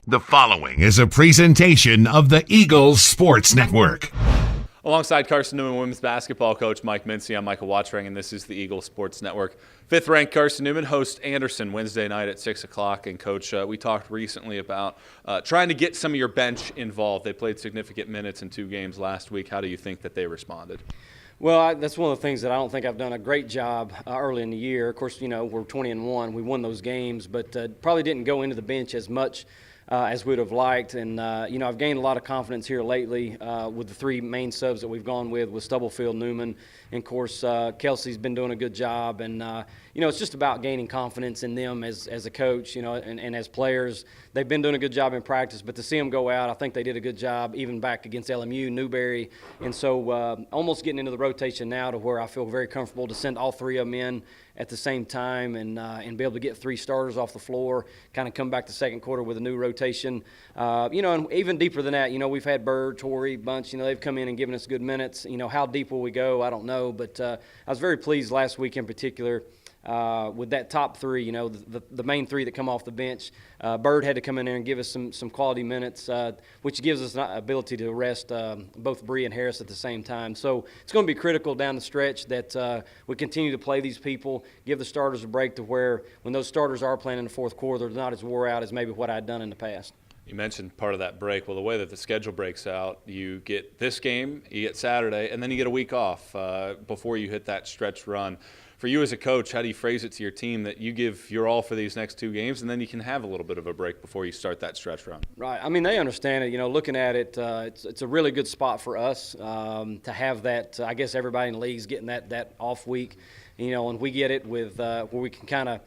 The following is a presentation of the Eagles Sports Network. Alongside Carson-Newman women's basketball coach Mike Mincey, I'm Michael Watchring, and this is the Eagles Sports Network. Fifth-ranked Carson-Newman hosts Anderson Wednesday night at 6 o'clock. And, Coach, we talked recently about trying to get some of your bench involved. They played significant minutes in 2 games last week. How do you think that they responded? Well, that's one of the things that I don't think I've done a great job early in the year. Of course, we're 20-1. We won those games, but probably didn't go into the bench as much as we'd have liked. And, I've gained a lot of confidence here lately with the 3 main subs that we've gone with Stubblefield, Newman, and, of course, Kelsey's been doing a good job. And, it's just about gaining confidence in them as a coach, and as players. They've been doing a good job in practice, but to see them go out, I think they did a good job even back against LMU, Newberry. And so almost getting into the rotation now to where I feel very comfortable to send all 3 of them in at the same time and be able to get 3 starters off the floor, kind of come back the second quarter with a new rotation. And even deeper than that, we've had Bird, Torrey, Bunch, they've come in and given us good minutes. How deep will we go? I don't know, but I was very pleased last week in particular with that top 3, the main 3 that come off the bench. Bird had to come in there and give us some quality minutes, which gives us an ability to rest both Bree and Harris at the same time. So it's going to be critical down the stretch that we continue to play these people, give the starters a break to where when those starters are playing in the fourth quarter, they're not as wore out as maybe what I'd done in the past. You mentioned part of that break. Well, the way that the schedule breaks out, you get this game, you get Saturday, and then you get a week off before you hit that stretch run. For you as a coach, how do you phrase it to your team that you give your all for these next 2 games, and then you can have a little bit of a break before you start that stretch run? Right. I mean, they understand it. Looking at it, it's a really good spot for us to have that. I guess everybody in the league is getting that off week, and we get it with where we can kind of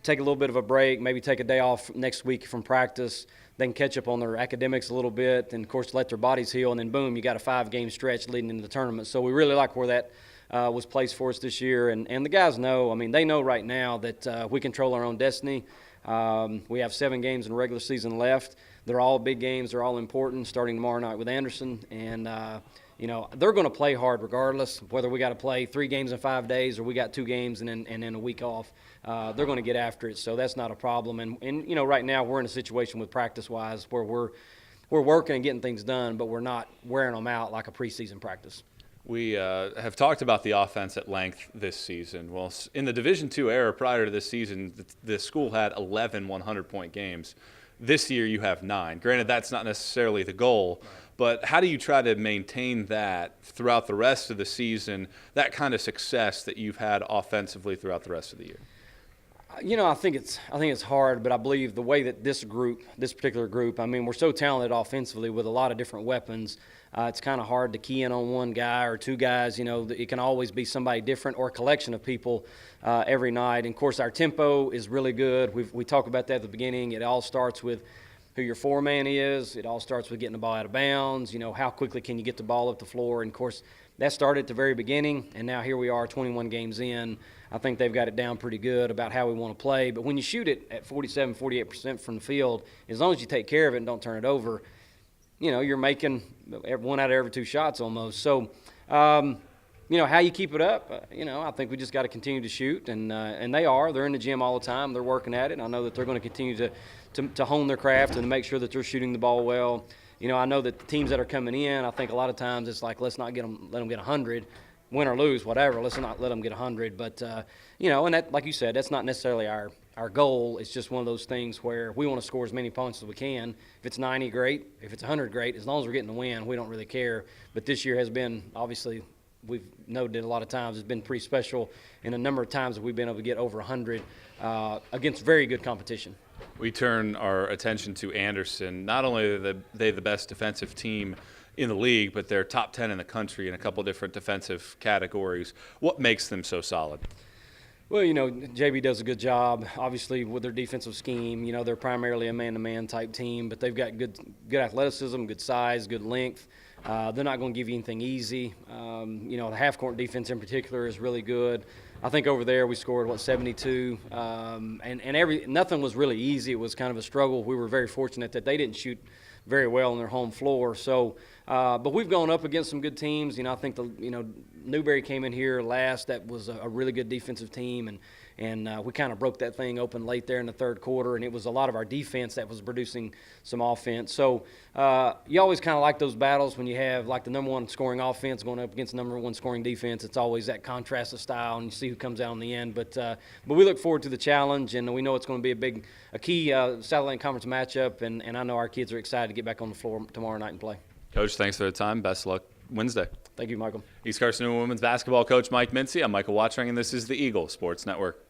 take a little bit of a break, maybe take a day off next week from practice, then catch up on their academics a little bit, and, of course, let their bodies heal, and then, boom, you got a 5-game stretch leading into the tournament. So we really like where that was placed for us this year. And the guys know, they know right now that we control our own destiny. We have 7 games in the regular season left. They're all big games. They're all important, starting tomorrow night with Anderson. And, they're going to play hard regardless, whether we got to play 3 games in 5 days or we got 2 games and then a week off. They're going to get after it, so that's not a problem. And right now we're in a situation with practice-wise where we're working and getting things done, but we're not wearing them out like a preseason practice. We have talked about the offense at length this season. Well, in the Division II era prior to this season, the school had 11 100-point games. This year you have 9. Granted, that's not necessarily the goal, but how do you try to maintain that throughout the rest of the season, that kind of success that you've had offensively throughout the rest of the year? I think it's hard, but I believe the way that this particular group, we're so talented offensively with a lot of different weapons. It's kind of hard to key in on one guy or 2 guys. It can always be somebody different or a collection of people every night. And, of course, our tempo is really good. We talk about that at the beginning. It all starts with who your foreman is. It all starts with getting the ball out of bounds. How quickly can you get the ball up the floor? And, of course, that started at the very beginning, and now here we are 21 games in. I think they've got it down pretty good about how we want to play. But when you shoot it at 47, 48% from the field, as long as you take care of it and don't turn it over, you're making 1 out of every 2 shots almost. So, how you keep it up, I think we just got to continue to shoot, and they are. They're in the gym all the time. They're working at it. I know that they're going to continue to hone their craft and to make sure that they're shooting the ball well. I know that the teams that are coming in, I think a lot of times it's like, let's not let them get 100, win or lose, whatever. Let's not let them get 100. But, and that, like you said, that's not necessarily our goal. It's just one of those things where we want to score as many points as we can. If it's 90, great. If it's 100, great. As long as we're getting the win, we don't really care. But this year has been, obviously, we've noted a lot of times, it's been pretty special in a number of times that we've been able to get over 100 against very good competition. We turn our attention to Anderson. Not only are they the best defensive team in the league, but they're top 10 in the country in a couple different defensive categories. What makes them so solid? Well, JB does a good job, obviously, with their defensive scheme. They're primarily a man-to-man type team, but they've got good athleticism, good size, good length. They're not going to give you anything easy. The half-court defense in particular is really good. I think over there we scored, 72, and nothing was really easy. It was kind of a struggle. We were very fortunate that they didn't shoot very well on their home floor. So, but we've gone up against some good teams. I think Newberry came in here last. That was a really good defensive team, and we kind of broke that thing open late there in the third quarter, and it was a lot of our defense that was producing some offense. So you always kind of like those battles when you have like the number one scoring offense going up against the number one scoring defense. It's always that contrast of style, and you see who comes out in the end. But we look forward to the challenge, and we know it's going to be a key Satellite Conference matchup, and I know our kids are excited to get back on the floor tomorrow night and play. Coach, thanks for the time. Best of luck Wednesday. Thank you, Michael. East Carson-Newman women's basketball coach Mike Mincey. I'm Michael Watchering, and this is the Eagle Sports Network.